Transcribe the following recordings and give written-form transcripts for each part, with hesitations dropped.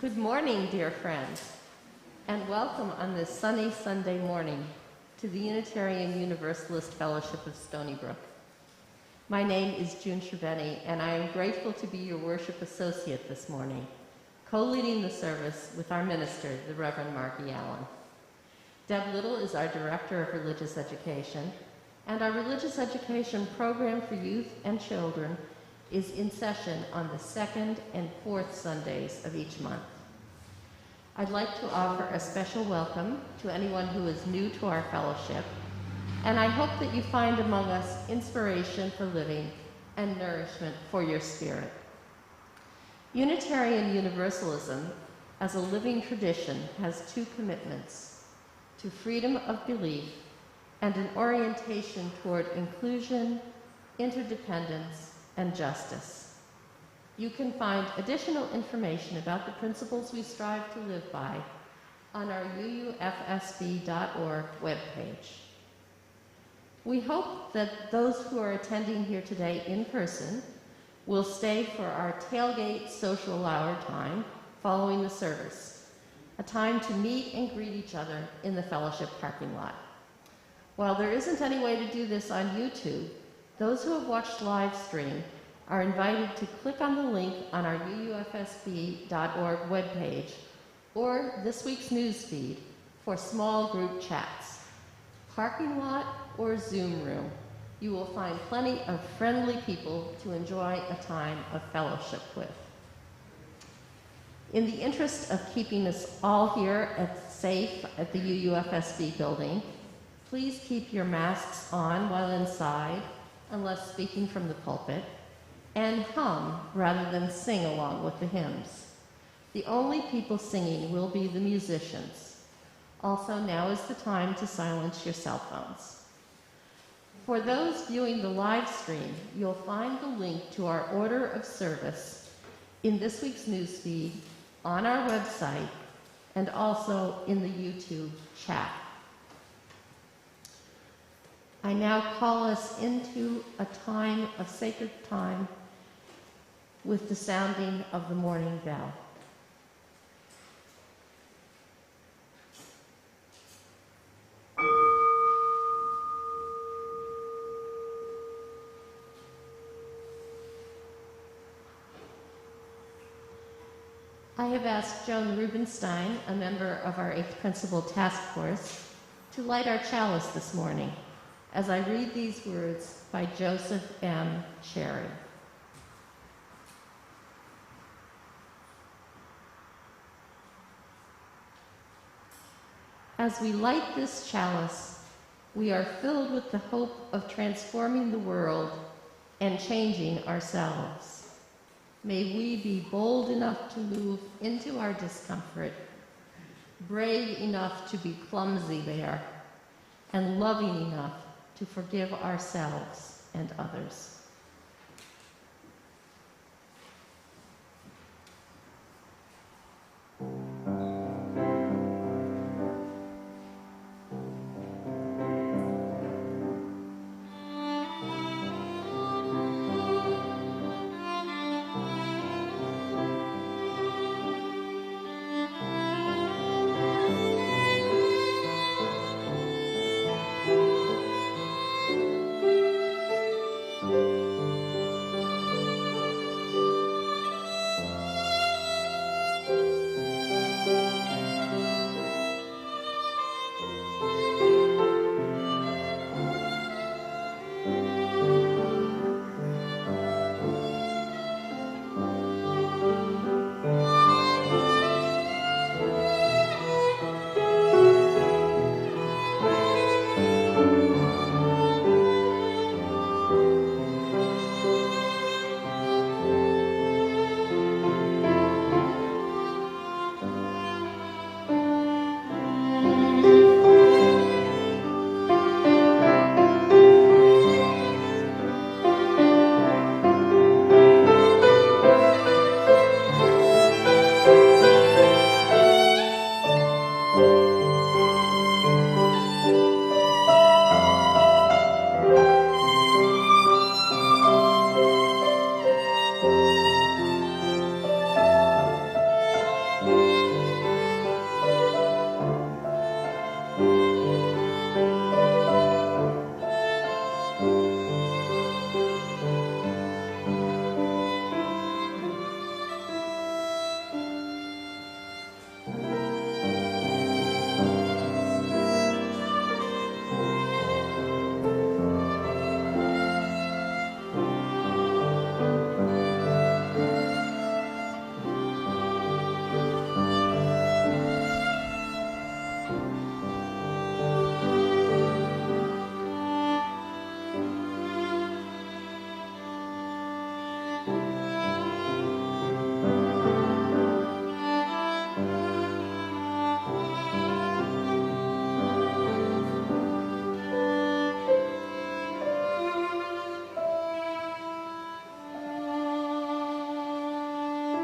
Good morning, dear friends, and welcome on this sunny Sunday morning to the Unitarian Universalist Fellowship of Stony Brook. My name is June Cerveni, and I am grateful to be your worship associate this morning, co-leading the service with our minister, the Reverend Margie Allen. Deb Little is our Director of Religious Education, and our religious education program for youth and children is in session on the second and fourth Sundays of each month. I'd like to offer a special welcome to anyone who is new to our fellowship, and I hope that you find among us inspiration for living and nourishment for your spirit. Unitarian Universalism, as a living tradition, has two commitments: to freedom of belief and an orientation toward inclusion, interdependence, and justice. You can find additional information about the principles we strive to live by on our UUFSB.org webpage. We hope that those who are attending here today in person will stay for our tailgate social hour time following the service, a time to meet and greet each other in the fellowship parking lot. While there isn't any way to do this on YouTube, those who have watched live stream are invited to click on the link on our UUFSB.org webpage or this week's news feed for small group chats. Parking lot or Zoom room, you will find plenty of friendly people to enjoy a time of fellowship with. In the interest of keeping us all here safe at the UUFSB building, please keep your masks on while inside, unless speaking from the pulpit, and hum rather than sing along with the hymns. The only people singing will be the musicians. Also, now is the time to silence your cell phones. For those viewing the live stream, you'll find the link to our order of service in this week's news feed, on our website, and also in the YouTube chat. I now call us into a time of sacred time with the sounding of the morning bell. I have asked Joan Rubenstein, a member of our 8th Principle Task Force, to light our chalice this morning as I read these words by Joseph M. Cherry. As we light this chalice, we are filled with the hope of transforming the world and changing ourselves. May we be bold enough to move into our discomfort, brave enough to be clumsy there, and loving enough to forgive ourselves and others.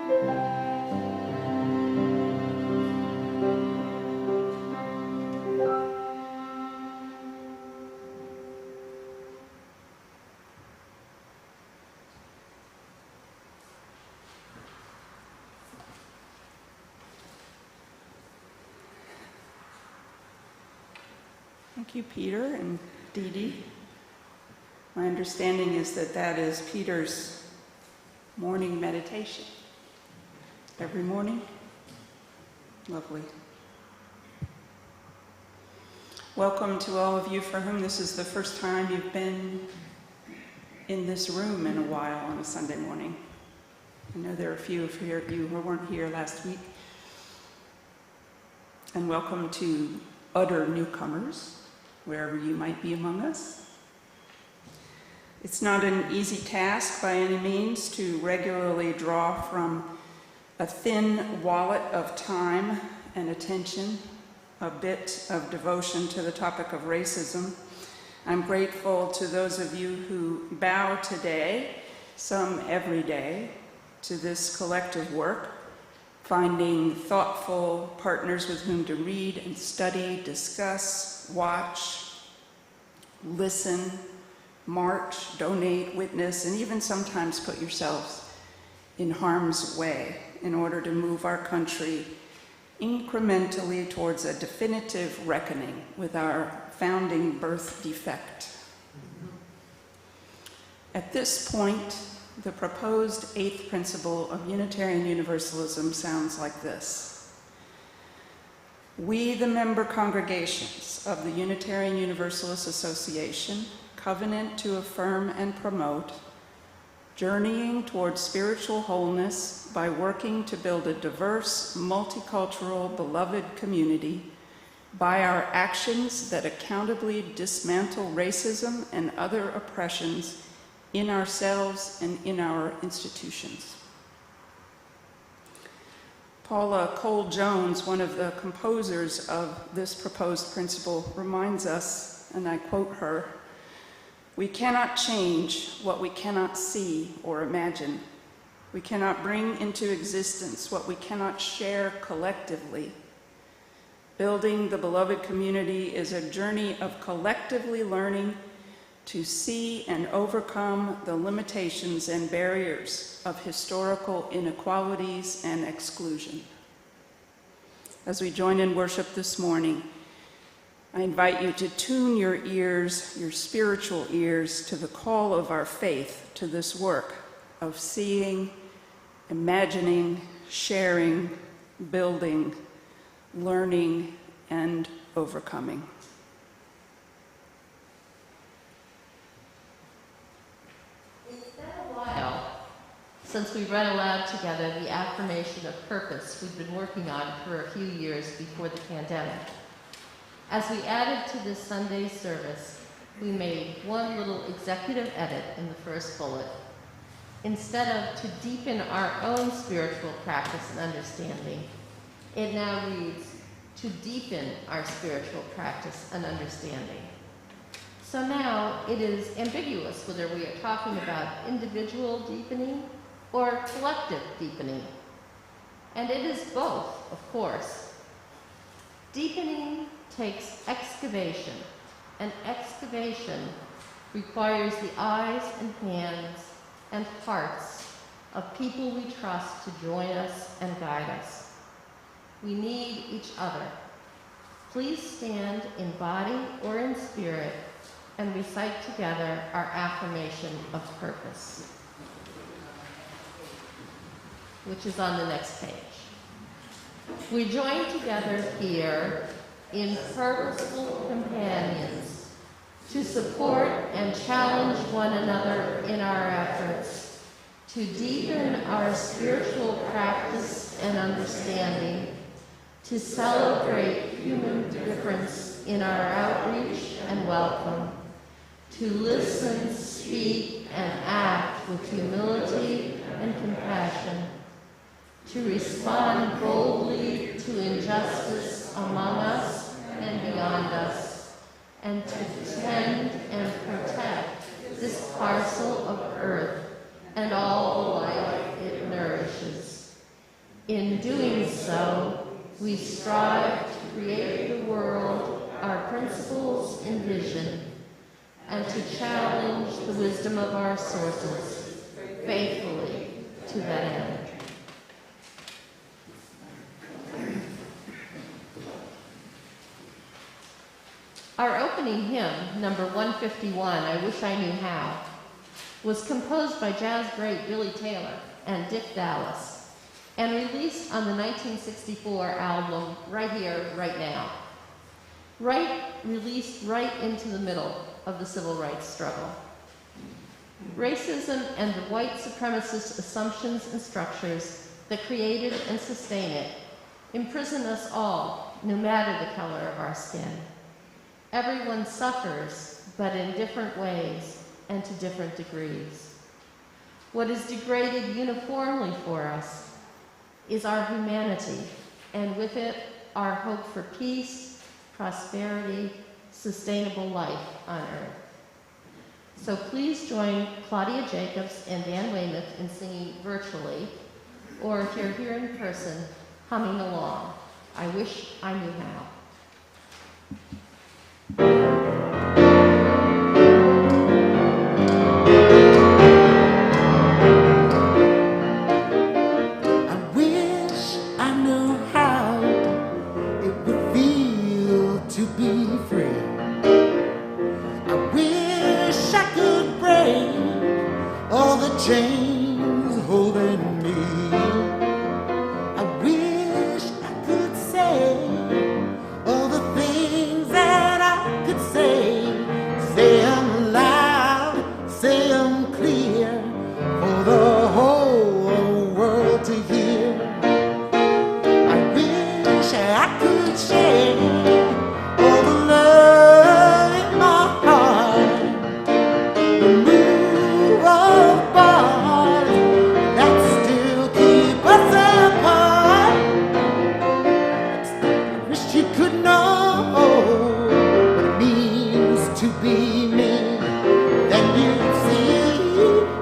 Thank you, Peter and Dee Dee. My understanding is that that is Peter's morning meditation. Every morning? Lovely. Welcome to all of you for whom this is the first time you've been in this room in a while on a Sunday morning. I know there are a few of you who weren't here last week. And welcome to utter newcomers, wherever you might be among us. It's not an easy task by any means to regularly draw from a thin wallet of time and attention a bit of devotion to the topic of racism. I'm grateful to those of you who bow today, some every day, to this collective work, finding thoughtful partners with whom to read and study, discuss, watch, listen, march, donate, witness, and even sometimes put yourselves in harm's way in order to move our country incrementally towards a definitive reckoning with our founding birth defect. At this point, the proposed eighth principle of Unitarian Universalism sounds like this. We, the member congregations of the Unitarian Universalist Association, covenant to affirm and promote, journeying towards spiritual wholeness by working to build a diverse, multicultural, beloved community by our actions that accountably dismantle racism and other oppressions in ourselves and in our institutions. Paula Cole-Jones, one of the composers of this proposed principle, reminds us, and I quote her, "We cannot change what we cannot see or imagine. We cannot bring into existence what we cannot share collectively. Building the beloved community is a journey of collectively learning to see and overcome the limitations and barriers of historical inequalities and exclusion." As we join in worship this morning, I invite you to tune your ears, your spiritual ears, to the call of our faith to this work of seeing, imagining, sharing, building, learning, and overcoming. It's been a while since we read aloud together the affirmation of purpose we've been working on for a few years before the pandemic. As we added to this Sunday service, we made one little executive edit in the first bullet. Instead of "to deepen our own spiritual practice and understanding," it now reads, "to deepen our spiritual practice and understanding." So now it is ambiguous whether we are talking about individual deepening or collective deepening. And it is both, of course. Deepening takes excavation, and excavation requires the eyes and hands and hearts of people we trust to join us and guide us. We need each other. Please stand in body or in spirit and recite together our affirmation of purpose, which is on the next page. We join together here in purposeful companions to support and challenge one another in our efforts to deepen our spiritual practice and understanding, to celebrate human difference in our outreach and welcome, to listen, speak, and act with humility and compassion, to respond boldly to injustice among us and beyond us, and to tend and protect this parcel of earth and all the life it nourishes. In doing so, we strive to create the world our principles envision and to challenge the wisdom of our sources faithfully to that end. Our opening hymn, number 151, I Wish I Knew How, was composed by jazz great Billy Taylor and Dick Dallas and released on the 1964 album Right Here, Right Now. Released right into the middle of the civil rights struggle. Racism and the white supremacist assumptions and structures that created and sustain it imprison us all, no matter the color of our skin. Everyone suffers, but in different ways and to different degrees. What is degraded uniformly for us is our humanity, and with it, our hope for peace, prosperity, sustainable life on earth. So please join Claudia Jacobs and Dan Weymouth in singing virtually, or if you're here in person, humming along, I Wish I Knew How. Chains holding me. I wish I could say all the things that I could say. Say them loud, say them clear for the whole world to hear. I wish I could share all the love in my heart, the move of bars that still keep us apart. I wish you could know what it means to be me. Then you'd see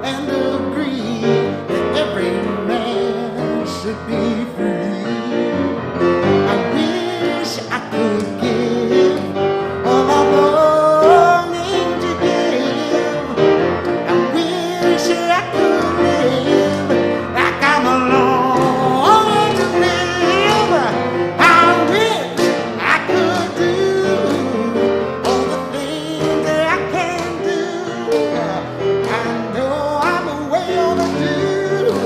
and agree that every man should be free. I wish I could give all I'm longing to give. I wish I could live like I'm alone to live. I wish I could do all the things that I can do. I know I'm way overdue.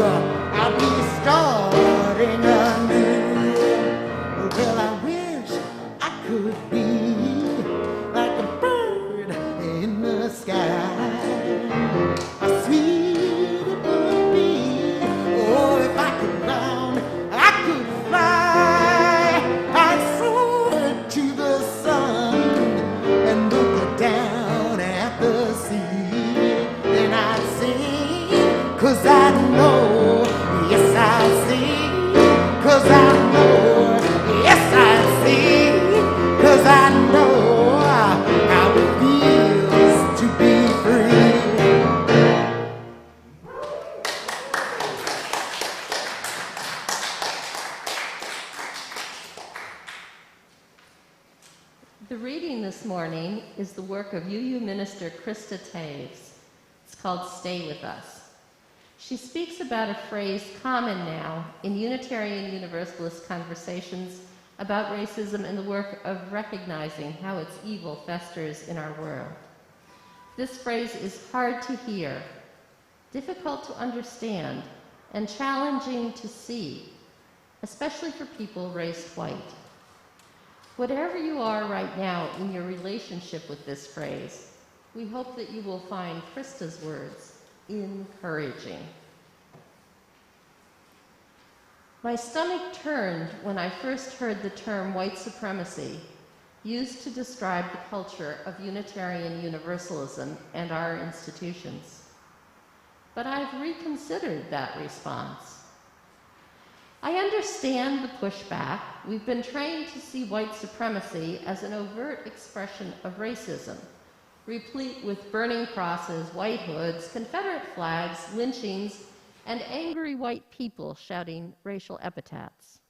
I'll be starting anew. Well, I wish I could be like a bird in the sky. How sweet it would be. Oh, if I could round, I could fly. I'd soar to the sun and look down at the sea. Then I'd sing, 'cause I know, yes I sing, 'cause I know, yes I sing, 'cause I know how it feels to be free. The reading this morning is the work of UU minister Krista Taves. It's called Stay With Us. She speaks about a phrase common now in Unitarian Universalist conversations about racism and the work of recognizing how its evil festers in our world. This phrase is hard to hear, difficult to understand, and challenging to see, especially for people raised white. Whatever you are right now in your relationship with this phrase, we hope that you will find Krista's words encouraging. My stomach turned when I first heard the term white supremacy used to describe the culture of Unitarian Universalism and our institutions. But I've reconsidered that response. I understand the pushback. We've been trained to see white supremacy as an overt expression of racism, replete with burning crosses, white hoods, Confederate flags, lynchings, and angry white people shouting racial epithets.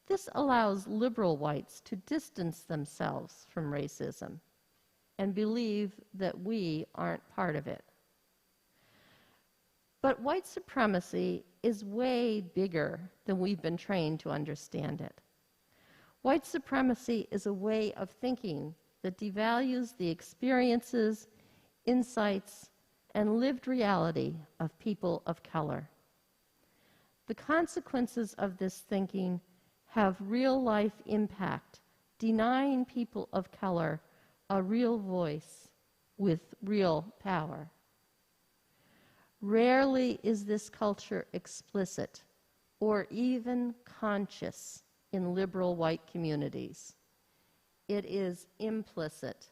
This allows liberal whites to distance themselves from racism and believe that we aren't part of it. But white supremacy is way bigger than we've been trained to understand it. White supremacy is a way of thinking that devalues the experiences, insights, and lived reality of people of color. The consequences of this thinking have real-life impact, denying people of color a real voice with real power. Rarely is this culture explicit or even conscious in liberal white communities. It is implicit,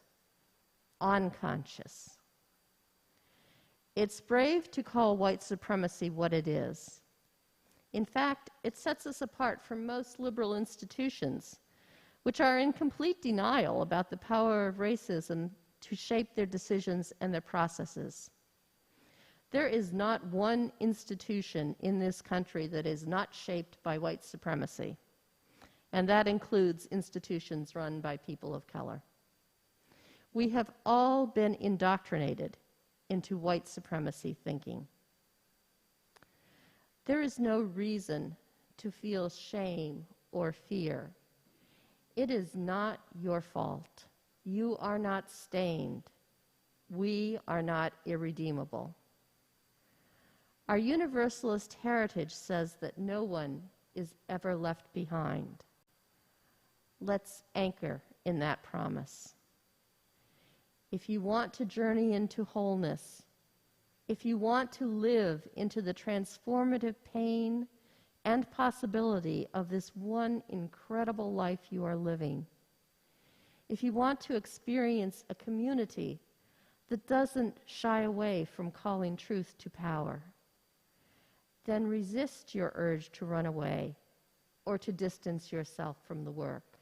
unconscious. It's brave to call white supremacy what it is. In fact, it sets us apart from most liberal institutions, which are in complete denial about the power of racism to shape their decisions and their processes. There is not one institution in this country that is not shaped by white supremacy, and that includes institutions run by people of color. We have all been indoctrinated into white supremacy thinking. There is no reason to feel shame or fear. It is not your fault. You are not stained. We are not irredeemable. Our universalist heritage says that no one is ever left behind. Let's anchor in that promise. If you want to journey into wholeness, if you want to live into the transformative pain and possibility of this one incredible life you are living, if you want to experience a community that doesn't shy away from calling truth to power, then resist your urge to run away or to distance yourself from the work.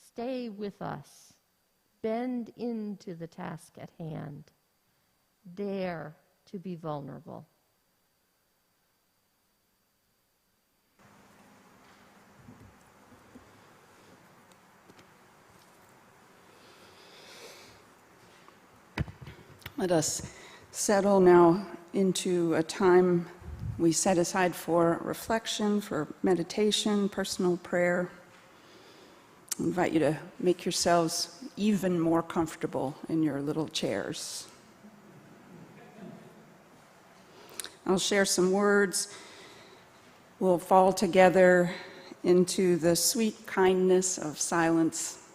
Stay with us. Bend into the task at hand. Dare to be vulnerable. Let us settle now into a time we set aside for reflection, for meditation, personal prayer. I invite you to make yourselves even more comfortable in your little chairs. I'll share some words. We'll fall together into the sweet kindness of silence.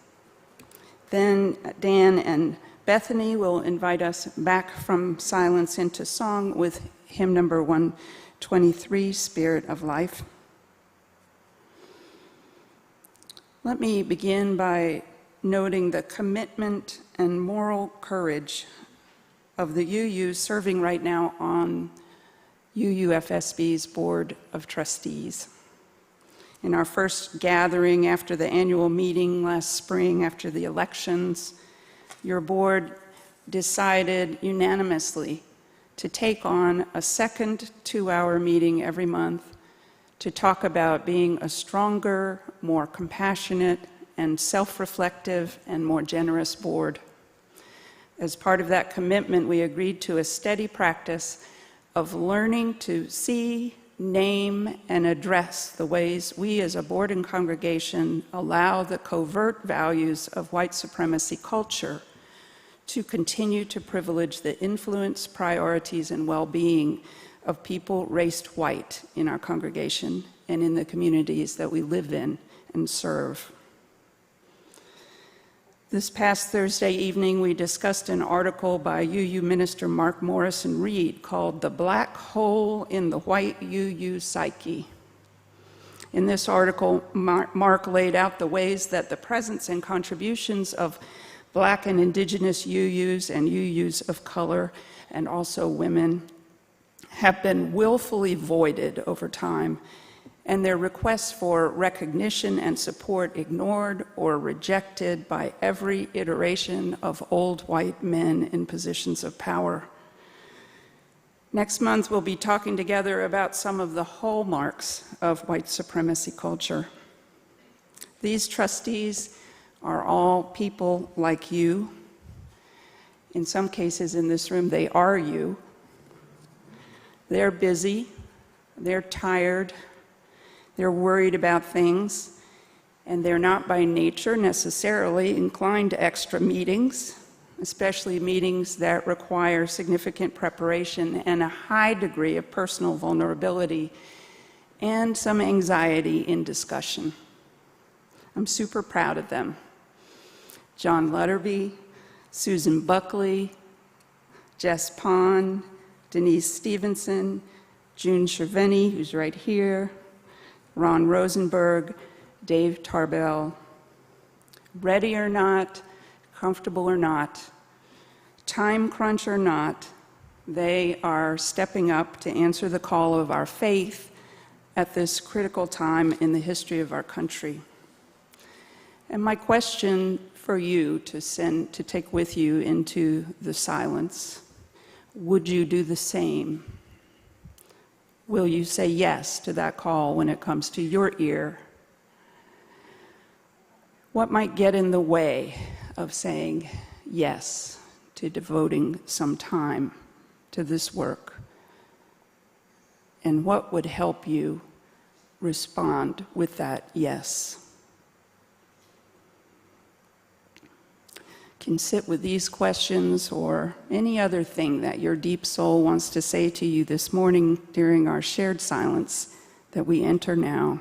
Then Dan and Bethany will invite us back from silence into song with hymn number 123, Spirit of Life. Let me begin by noting the commitment and moral courage of the UUs serving right now on UUFSB's Board of Trustees. In our first gathering after the annual meeting last spring after the elections, your board decided unanimously to take on a second 2-hour meeting every month to talk about being a stronger, more compassionate, and self-reflective and more generous board. As part of that commitment, we agreed to a steady practice of learning to see, name, and address the ways we as a board and congregation allow the covert values of white supremacy culture to continue to privilege the influence, priorities, and well-being of people raised white in our congregation and in the communities that we live in and serve. This past Thursday evening, we discussed an article by UU Minister Mark Morrison Reed called "The Black Hole in the White UU Psyche." In this article, Mark laid out the ways that the presence and contributions of Black and Indigenous UUs and UUs of color, and also women, have been willfully voided over time, and their requests for recognition and support ignored or rejected by every iteration of old white men in positions of power. Next month, we'll be talking together about some of the hallmarks of white supremacy culture. These trustees are all people like you. In some cases in this room, they are you. They're busy, they're tired, they're worried about things, and they're not by nature necessarily inclined to extra meetings, especially meetings that require significant preparation and a high degree of personal vulnerability and some anxiety in discussion. I'm super proud of them. John Lutterby, Susan Buckley, Jess Pond, Denise Stevenson, June Cerveni, who's right here, Ron Rosenberg, Dave Tarbell. Ready or not, comfortable or not, time crunch or not, they are stepping up to answer the call of our faith at this critical time in the history of our country. And my question for you to take with you into the silence, would you do the same? Will you say yes to that call when it comes to your ear? What might get in the way of saying yes to devoting some time to this work? And what would help you respond with that yes? You can sit with these questions or any other thing that your deep soul wants to say to you this morning during our shared silence that we enter now.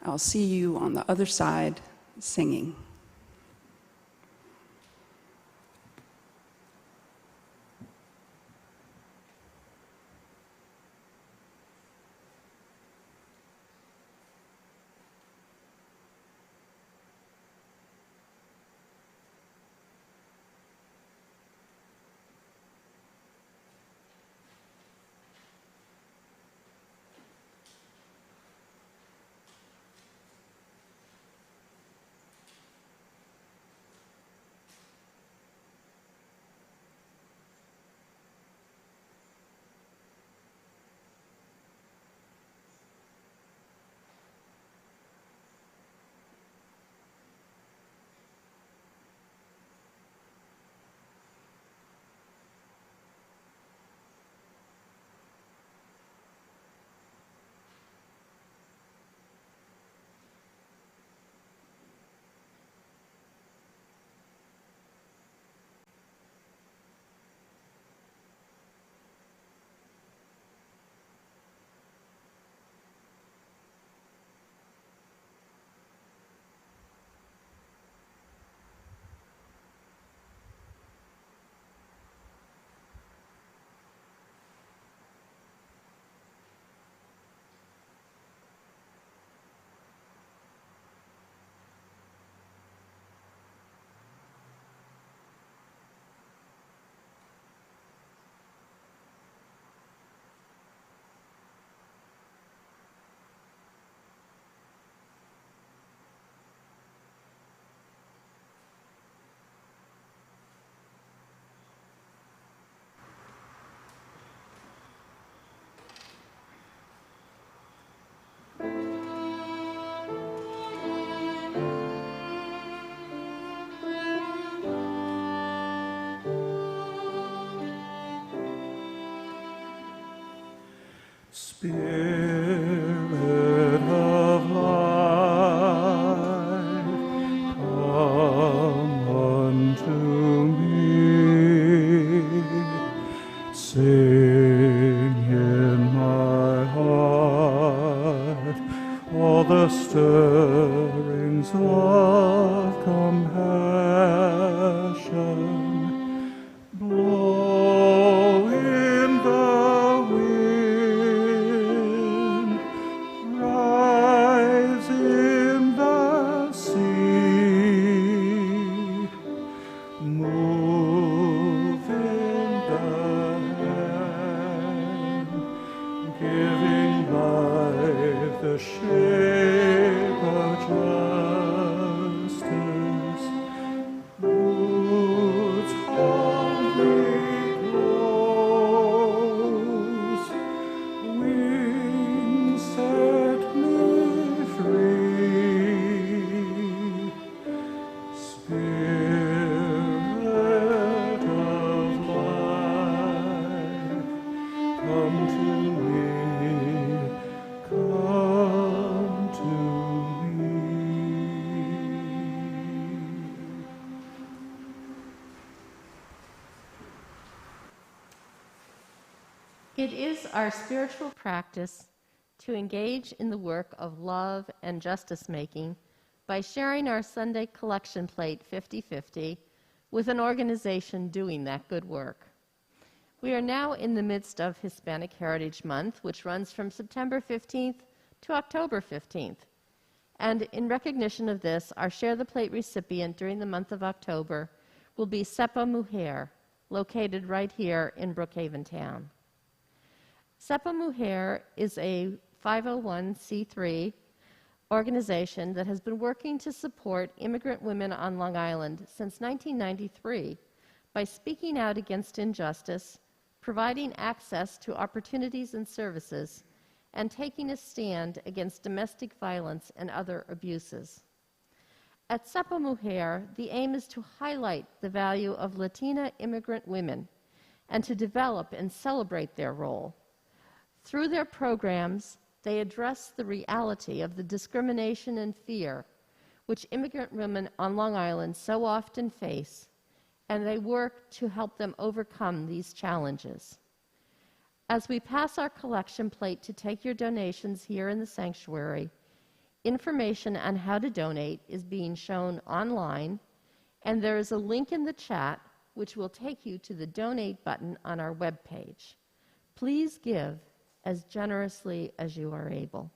I'll see you on the other side singing. Spirit of life, come unto me. Sing in my heart all the stirrings of compassion. Blow in the wind, rise in the sea, move in the hand, giving life the shape of justice. Roots humbly grow, It is our spiritual practice to engage in the work of love and justice making by sharing our Sunday collection plate 50-50 with an organization doing that good work. We are now in the midst of Hispanic Heritage Month, which runs from September 15th to October 15th. And in recognition of this, our Share the Plate recipient during the month of October will be Sepa Mujer, located right here in Brookhaven Town. Sepa Mujer is a 501c3 organization that has been working to support immigrant women on Long Island since 1993 by speaking out against injustice, providing access to opportunities and services, and taking a stand against domestic violence and other abuses. At Sepa Mujer, the aim is to highlight the value of Latina immigrant women and to develop and celebrate their role. Through their programs, they address the reality of the discrimination and fear which immigrant women on Long Island so often face, and they work to help them overcome these challenges. As we pass our collection plate to take your donations here in the sanctuary, information on how to donate is being shown online, and there is a link in the chat which will take you to the donate button on our webpage. Please give as generously as you are able.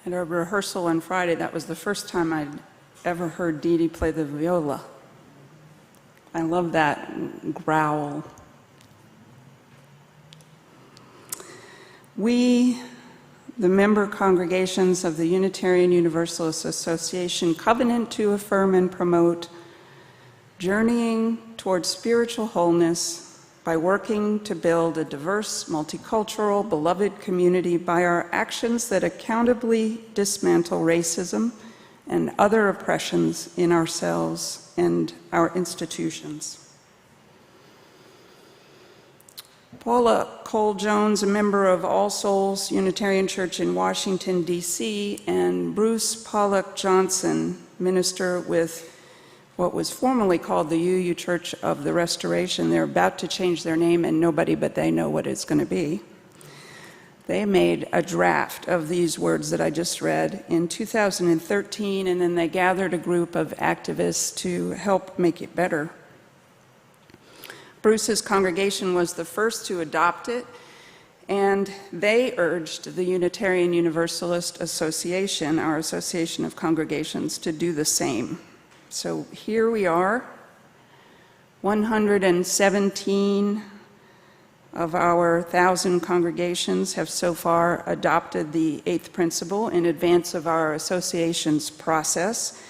At a rehearsal on Friday, that was the first time I'd ever heard Dee Dee play the viola. I love that growl. We, the member congregations of the Unitarian Universalist Association, covenant to affirm and promote journeying towards spiritual wholeness by working to build a diverse, multicultural, beloved community by our actions that accountably dismantle racism and other oppressions in ourselves and our institutions. Paula Cole-Jones, a member of All Souls Unitarian Church in Washington, D.C., and Bruce Pollock Johnson, minister with what was formerly called the UU Church of the Restoration. They're about to change their name, and nobody but they know what it's going to be. They made a draft of these words that I just read in 2013, and then they gathered a group of activists to help make it better. Bruce's congregation was the first to adopt it, and they urged the Unitarian Universalist Association, our association of congregations, to do the same. So here we are, 117 of our 1,000 congregations have so far adopted the eighth principle in advance of our association's process,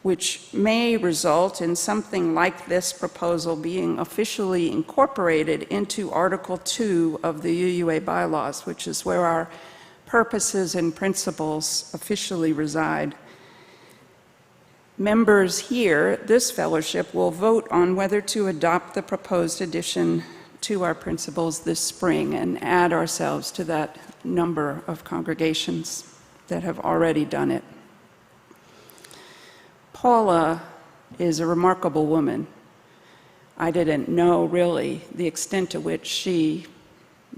which may result in something like this proposal being officially incorporated into Article 2 of the UUA bylaws, which is where our purposes and principles officially reside. Members here, this fellowship, will vote on whether to adopt the proposed addition to our principles this spring and add ourselves to that number of congregations that have already done it. Paula is a remarkable woman. I didn't know really the extent to which she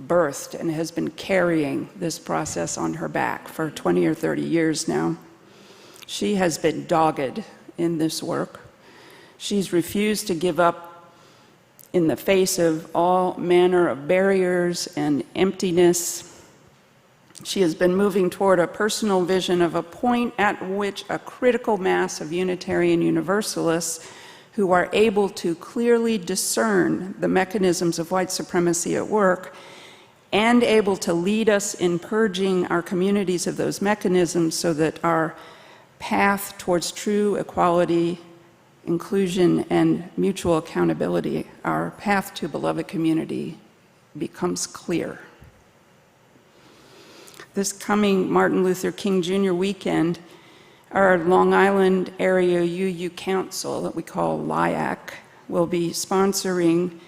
birthed and has been carrying this process on her back for 20 or 30 years now. She has been dogged in this work. She's refused to give up in the face of all manner of barriers and emptiness. She has been moving toward a personal vision of a point at which a critical mass of Unitarian Universalists who are able to clearly discern the mechanisms of white supremacy at work and able to lead us in purging our communities of those mechanisms so that our path towards true equality, inclusion, and mutual accountability, our path to beloved community, becomes clear. This coming Martin Luther King Jr. weekend, our Long Island Area UU Council, that we call LIAC, will be sponsoring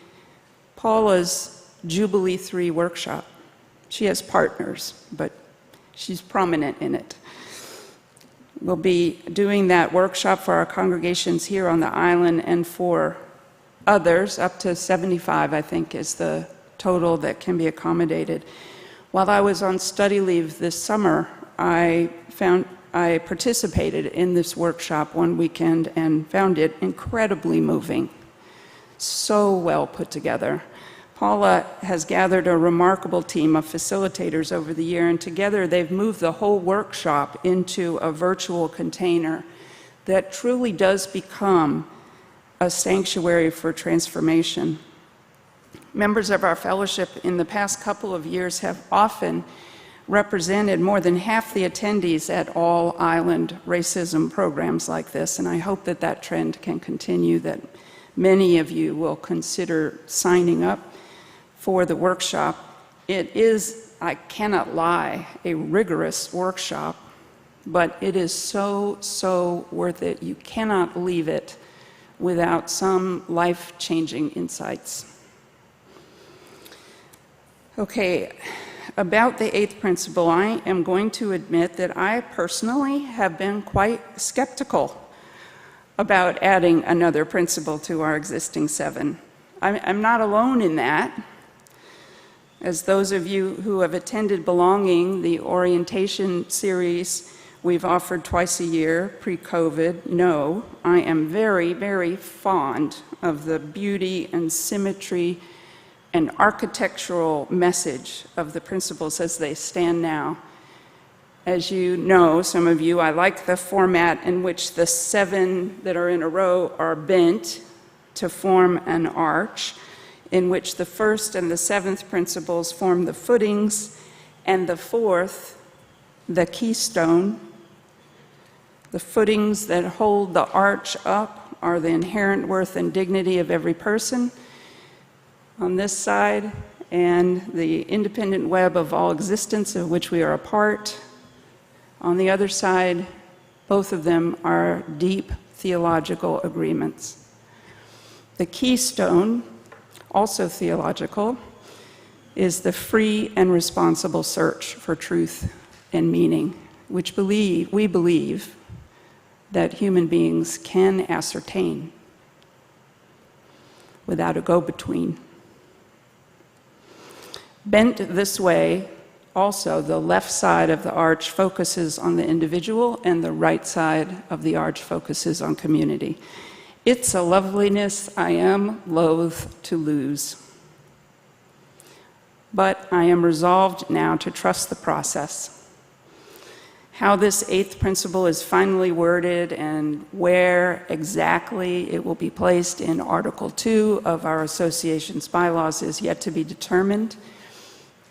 Paula's Jubilee 3 workshop. She has partners, but she's prominent in it. We'll be doing that workshop for our congregations here on the island and for others, up to 75, I think, is the total that can be accommodated. While I was on study leave this summer, I participated in this workshop one weekend and found it incredibly moving. So well put together. Paula has gathered a remarkable team of facilitators over the year, and together they've moved the whole workshop into a virtual container that truly does become a sanctuary for transformation. Members of our fellowship in the past couple of years have often represented more than half the attendees at all island racism programs like this, and I hope that that trend can continue, that many of you will consider signing up for the workshop. It is, I cannot lie, a rigorous workshop, but it is so, so worth it. You cannot leave it without some life-changing insights. Okay, about the eighth principle, I am going to admit that I personally have been quite skeptical about adding another principle to our existing 7. I'm not alone in that. As those of you who have attended Belonging, the orientation series we've offered twice a year, pre-COVID, know, I am very, very fond of the beauty and symmetry and architectural message of the principles as they stand now. As you know, some of you, I like the format in which the 7 that are in a row are bent to form an arch, in which the 1st and the 7th principles form the footings, and the 4th, the keystone. The footings that hold the arch up are the inherent worth and dignity of every person on this side, and the independent web of all existence of which we are a part. On the other side, both of them are deep theological agreements. The keystone, also theological, is the free and responsible search for truth and meaning, which we believe that human beings can ascertain without a go-between. Bent this way, also, the left side of the arch focuses on the individual, and the right side of the arch focuses on community. It's a loveliness I am loath to lose. But I am resolved now to trust the process. How this 8th principle is finally worded and where exactly it will be placed in Article 2 of our association's bylaws is yet to be determined.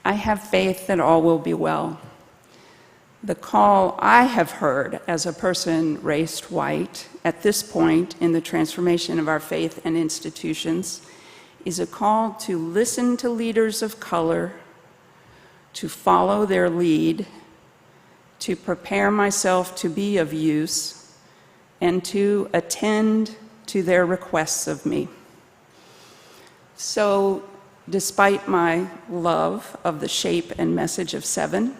I have faith that all will be well. The call I have heard as a person raised white at this point in the transformation of our faith and institutions is a call to listen to leaders of color, to follow their lead, to prepare myself to be of use, and to attend to their requests of me. So, despite my love of the shape and message of 7,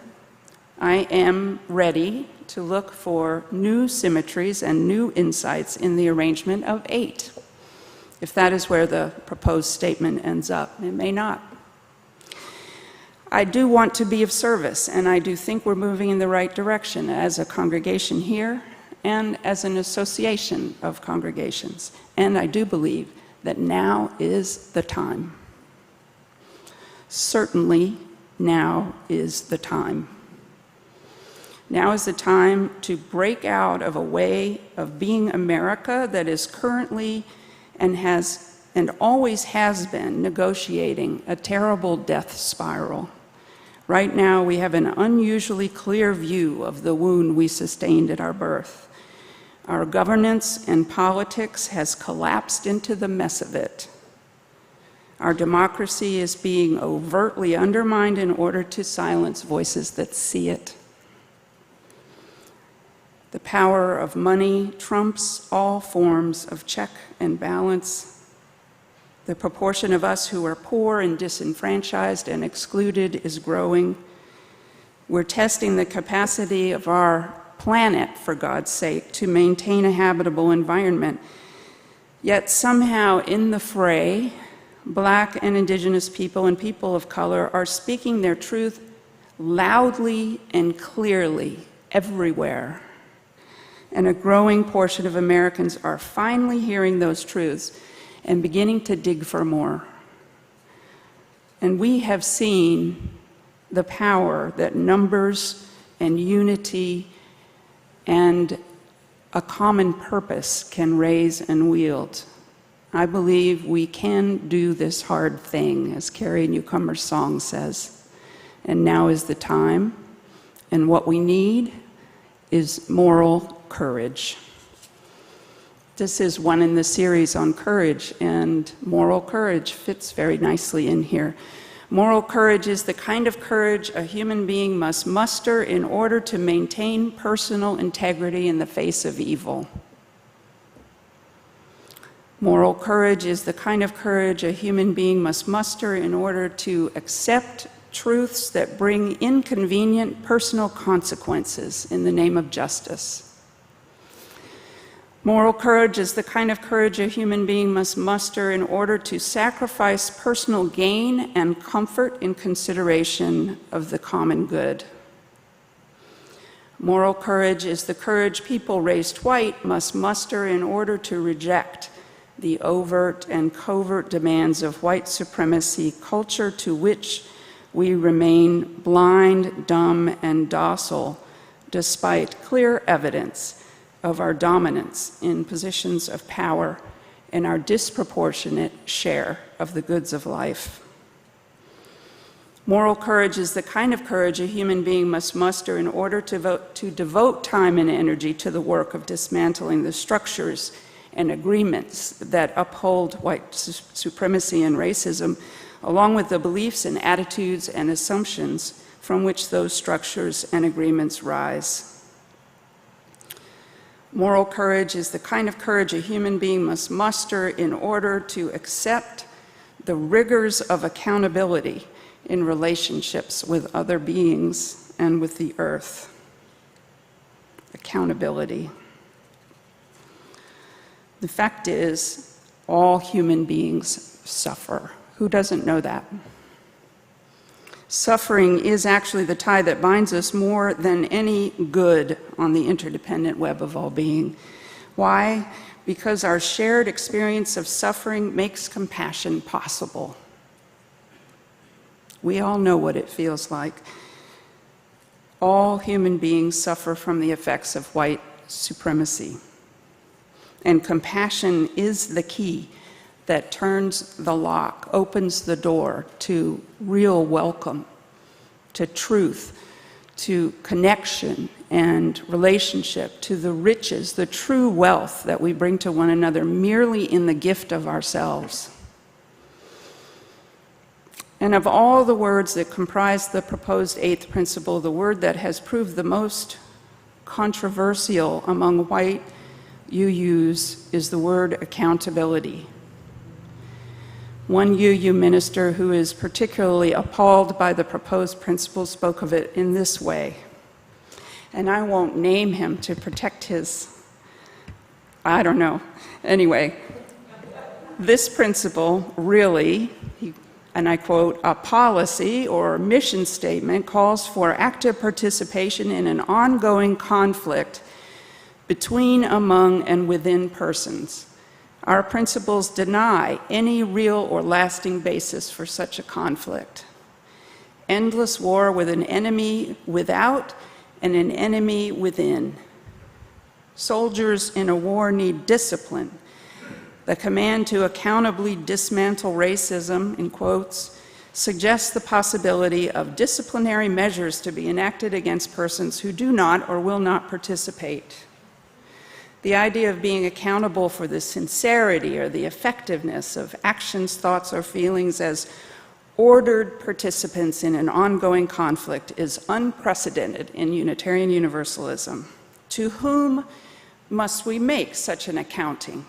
I am ready to look for new symmetries and new insights in the arrangement of 8, if that is where the proposed statement ends up. It may not. I do want to be of service, and I do think we're moving in the right direction as a congregation here and as an association of congregations. And I do believe that now is the time. Certainly, now is the time. Now is the time to break out of a way of being America that is currently and always has been negotiating a terrible death spiral. Right now, we have an unusually clear view of the wound we sustained at our birth. Our governance and politics has collapsed into the mess of it. Our democracy is being overtly undermined in order to silence voices that see it. The power of money trumps all forms of check and balance. The proportion of us who are poor and disenfranchised and excluded is growing. We're testing the capacity of our planet, for God's sake, to maintain a habitable environment. Yet somehow in the fray, Black and Indigenous people and people of color are speaking their truth loudly and clearly everywhere. And a growing portion of Americans are finally hearing those truths and beginning to dig for more. And we have seen the power that numbers and unity and a common purpose can raise and wield. I believe we can do this hard thing, as Carrie Newcomer's song says. And now is the time. And what we need is moral courage. This is one in the series on courage, and moral courage fits very nicely in here. Moral courage is the kind of courage a human being must muster in order to maintain personal integrity in the face of evil. Moral courage is the kind of courage a human being must muster in order to accept truths that bring inconvenient personal consequences in the name of justice. Moral courage is the kind of courage a human being must muster in order to sacrifice personal gain and comfort in consideration of the common good. Moral courage is the courage people raised white must muster in order to reject the overt and covert demands of white supremacy culture to which we remain blind, dumb, and docile despite clear evidence of our dominance in positions of power and our disproportionate share of the goods of life. Moral courage is the kind of courage a human being must muster in order to devote time and energy to the work of dismantling the structures and agreements that uphold white supremacy and racism, along with the beliefs and attitudes and assumptions from which those structures and agreements rise. Moral courage is the kind of courage a human being must muster in order to accept the rigors of accountability in relationships with other beings and with the earth. Accountability. The fact is, all human beings suffer. Who doesn't know that? Suffering is actually the tie that binds us more than any good on the interdependent web of all being. Why? Because our shared experience of suffering makes compassion possible. We all know what it feels like. All human beings suffer from the effects of white supremacy. And compassion is the key that turns the lock, opens the door to real welcome, to truth, to connection and relationship, to the riches, the true wealth that we bring to one another merely in the gift of ourselves. And of all the words that comprise the proposed eighth principle, the word that has proved the most controversial among white UUs is the word accountability. One UU minister who is particularly appalled by the proposed principle spoke of it in this way. And I won't name him to protect his, I don't know. Anyway, this principle really, and I quote, a policy or mission statement calls for active participation in an ongoing conflict between, among, and within persons. Our principles deny any real or lasting basis for such a conflict. Endless war with an enemy without and an enemy within. Soldiers in a war need discipline. The command to accountably dismantle racism, in quotes, suggests the possibility of disciplinary measures to be enacted against persons who do not or will not participate. The idea of being accountable for the sincerity or the effectiveness of actions, thoughts, or feelings as ordered participants in an ongoing conflict is unprecedented in Unitarian Universalism. To whom must we make such an accounting?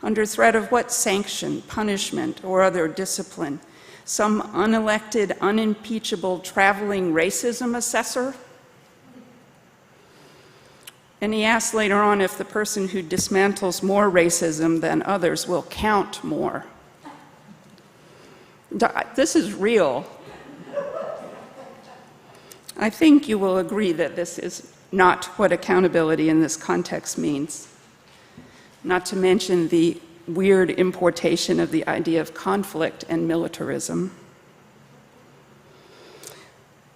Under threat of what sanction, punishment, or other discipline? Some unelected, unimpeachable, traveling racism assessor? And he asks later on if the person who dismantles more racism than others will count more. This is real. I think you will agree that this is not what accountability in this context means. Not to mention the weird importation of the idea of conflict and militarism.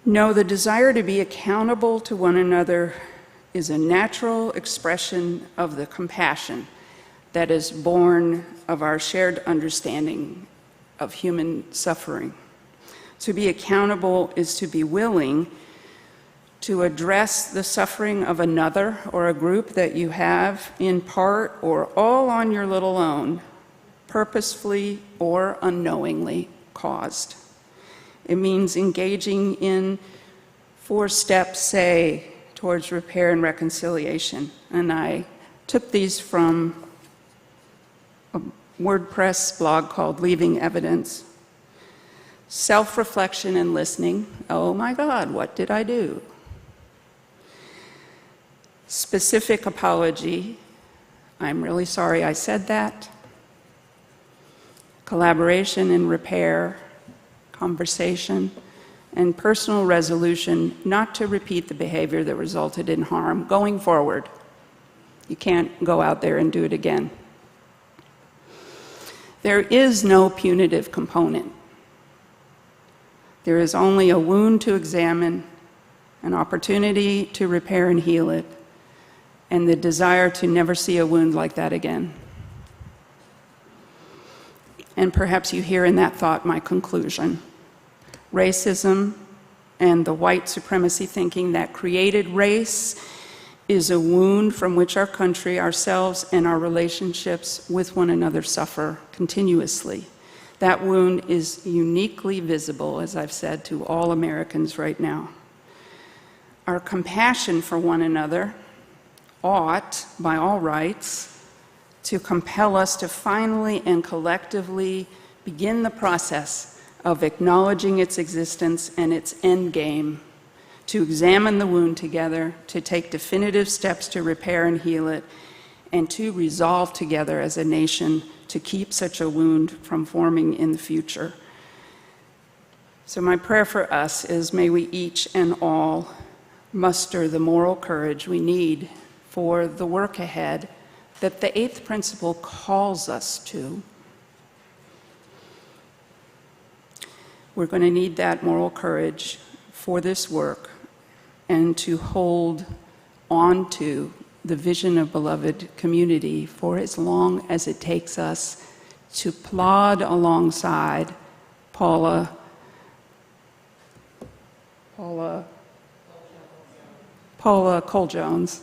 No, the desire to be accountable to one another is a natural expression of the compassion that is born of our shared understanding of human suffering. To be accountable is to be willing to address the suffering of another or a group that you have in part or all on your little own, purposefully or unknowingly caused. It means engaging in 4 steps, say, towards repair and reconciliation. And I took these from a WordPress blog called Leaving Evidence. Self-reflection and listening. Oh my God, what did I do? Specific apology. I'm really sorry I said that. Collaboration and repair. Conversation. And personal resolution not to repeat the behavior that resulted in harm going forward. You can't go out there and do it again. There is no punitive component. There is only a wound to examine an opportunity to repair and heal it, and the desire to never see a wound like that again. And perhaps you hear in that thought my conclusion. Racism and the white supremacy thinking that created race is a wound from which our country, ourselves, and our relationships with one another suffer continuously. That wound is uniquely visible, as I've said, to all Americans right now. Our compassion for one another ought, by all rights, to compel us to finally and collectively begin the process of acknowledging its existence and its end game, to examine the wound together, to take definitive steps to repair and heal it, and to resolve together as a nation to keep such a wound from forming in the future. So my prayer for us is, may we each and all muster the moral courage we need for the work ahead that the eighth principle calls us to. We're going to need that moral courage for this work and to hold on to the vision of beloved community for as long as it takes us to plod alongside Paula Cole-Jones,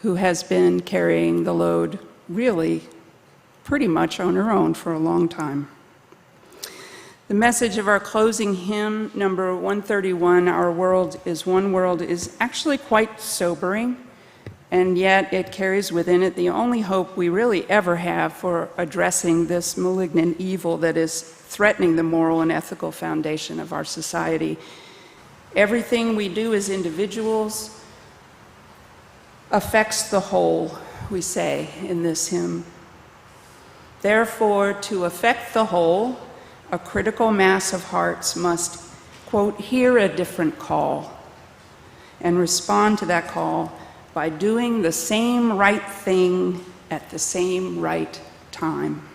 who has been carrying the load really pretty much on her own for a long time. The message of our closing hymn, number 131, Our World is One World, is actually quite sobering, and yet it carries within it the only hope we really ever have for addressing this malignant evil that is threatening the moral and ethical foundation of our society. Everything we do as individuals affects the whole, we say in this hymn. Therefore, to affect the whole, a critical mass of hearts must, quote, hear a different call and respond to that call by doing the same right thing at the same right time.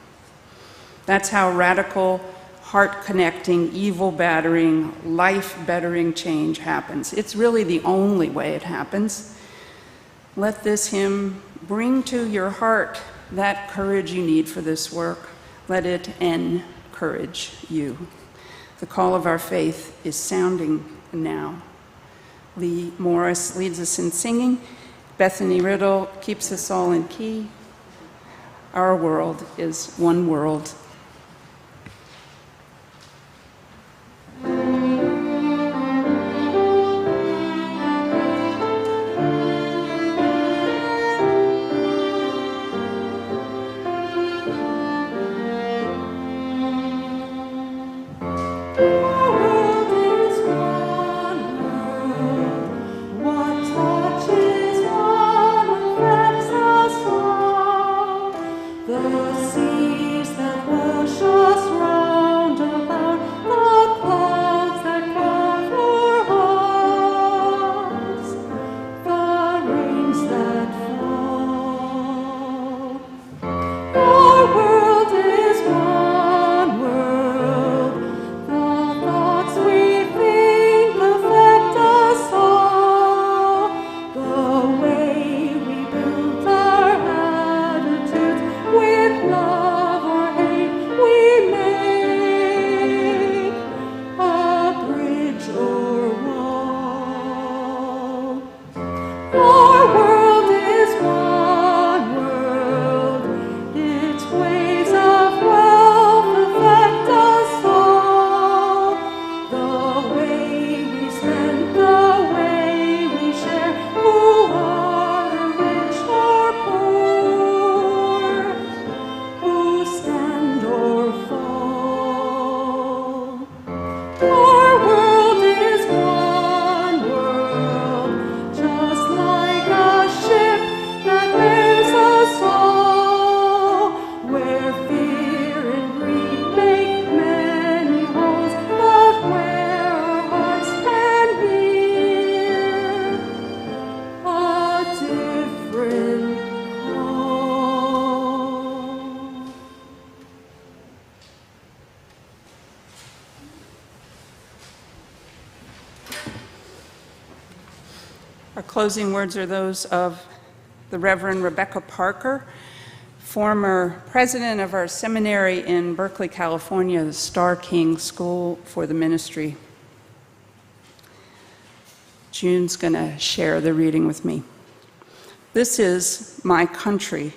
That's how radical, heart-connecting, evil-battering, life-bettering change happens. It's really the only way it happens. Let this hymn bring to your heart that courage you need for this work. Let it encourage you. The call of our faith is sounding now. Lee Morris leads us in singing. Bethany Riddle keeps us all in key. Our world is one world. Our closing words are those of the Reverend Rebecca Parker, former president of our seminary in Berkeley, California, the Star King School for the Ministry. June's going to share the reading with me. This is my country.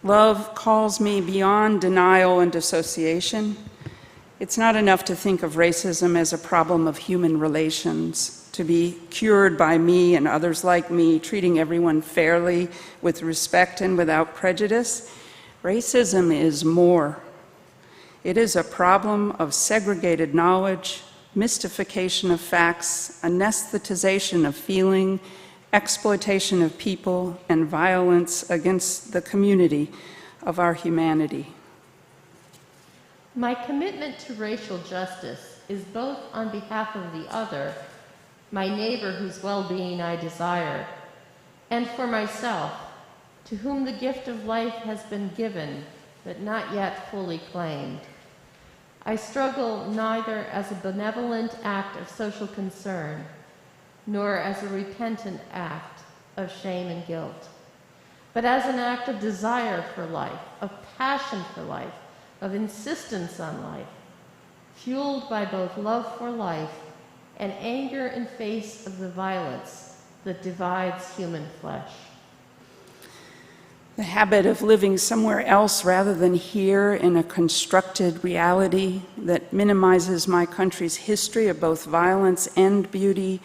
Love calls me beyond denial and dissociation. It's not enough to think of racism as a problem of human relations, to be cured by me and others like me, treating everyone fairly, with respect and without prejudice. Racism is more. It is a problem of segregated knowledge, mystification of facts, anesthetization of feeling, exploitation of people, and violence against the community of our humanity. My commitment to racial justice is both on behalf of the other, my neighbor whose well-being I desire, and for myself, to whom the gift of life has been given, but not yet fully claimed. I struggle neither as a benevolent act of social concern, nor as a repentant act of shame and guilt, but as an act of desire for life, of passion for life, of insistence on life, fueled by both love for life and anger in face of the violence that divides human flesh. The habit of living somewhere else rather than here in a constructed reality that minimizes my country's history of both violence and beauty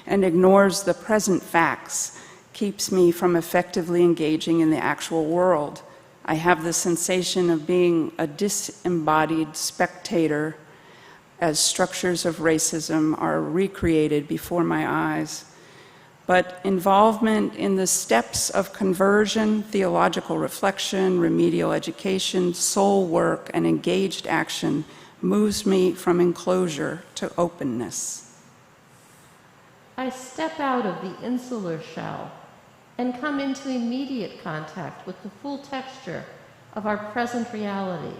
and ignores the present facts keeps me from effectively engaging in the actual world. I have the sensation of being a disembodied spectator as structures of racism are recreated before my eyes. But involvement in the steps of conversion, theological reflection, remedial education, soul work, and engaged action moves me from enclosure to openness. I step out of the insular shell and come into immediate contact with the full texture of our present reality.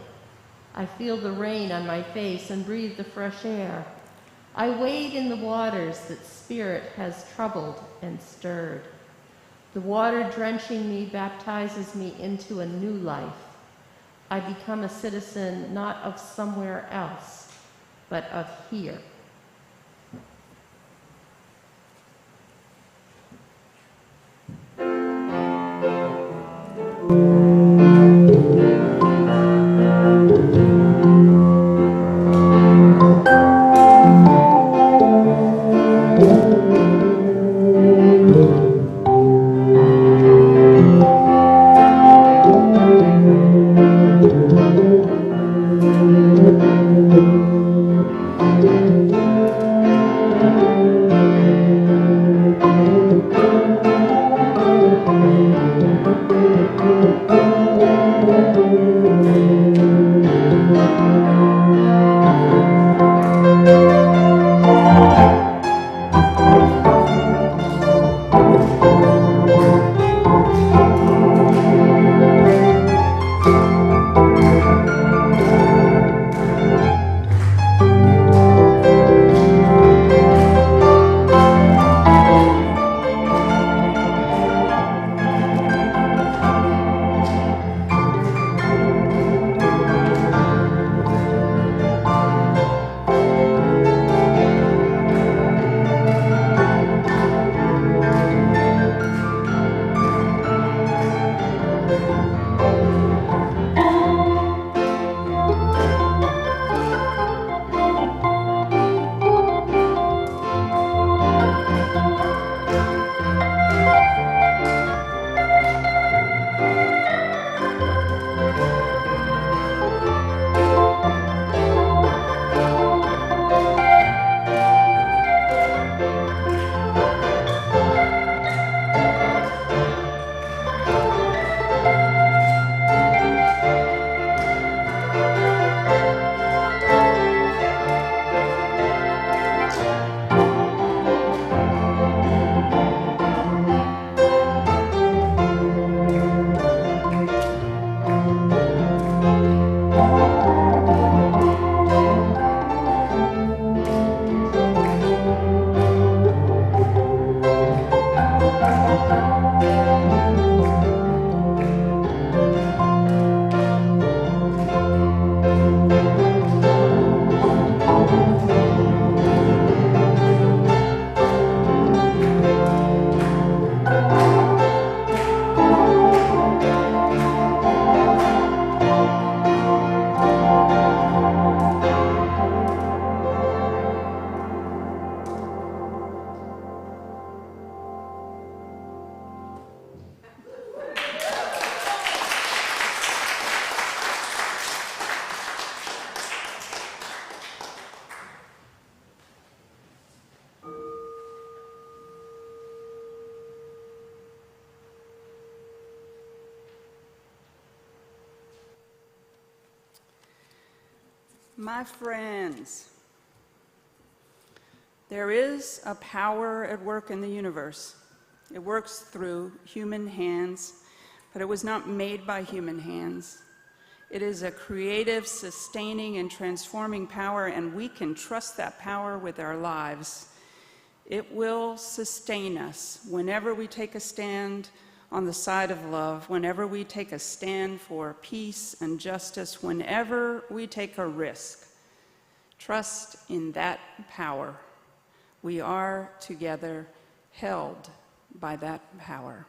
I feel the rain on my face and breathe the fresh air. I wade in the waters that spirit has troubled and stirred. The water drenching me baptizes me into a new life. I become a citizen not of somewhere else, but of here. My friends, there is a power at work in the universe. It works through human hands, but it was not made by human hands. It is a creative, sustaining, and transforming power, and we can trust that power with our lives. It will sustain us whenever we take a stand on the side of love, whenever we take a stand for peace and justice, whenever we take a risk. Trust in that power. We are together held by that power.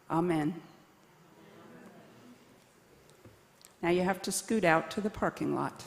Amen. Now you have to scoot out to the parking lot.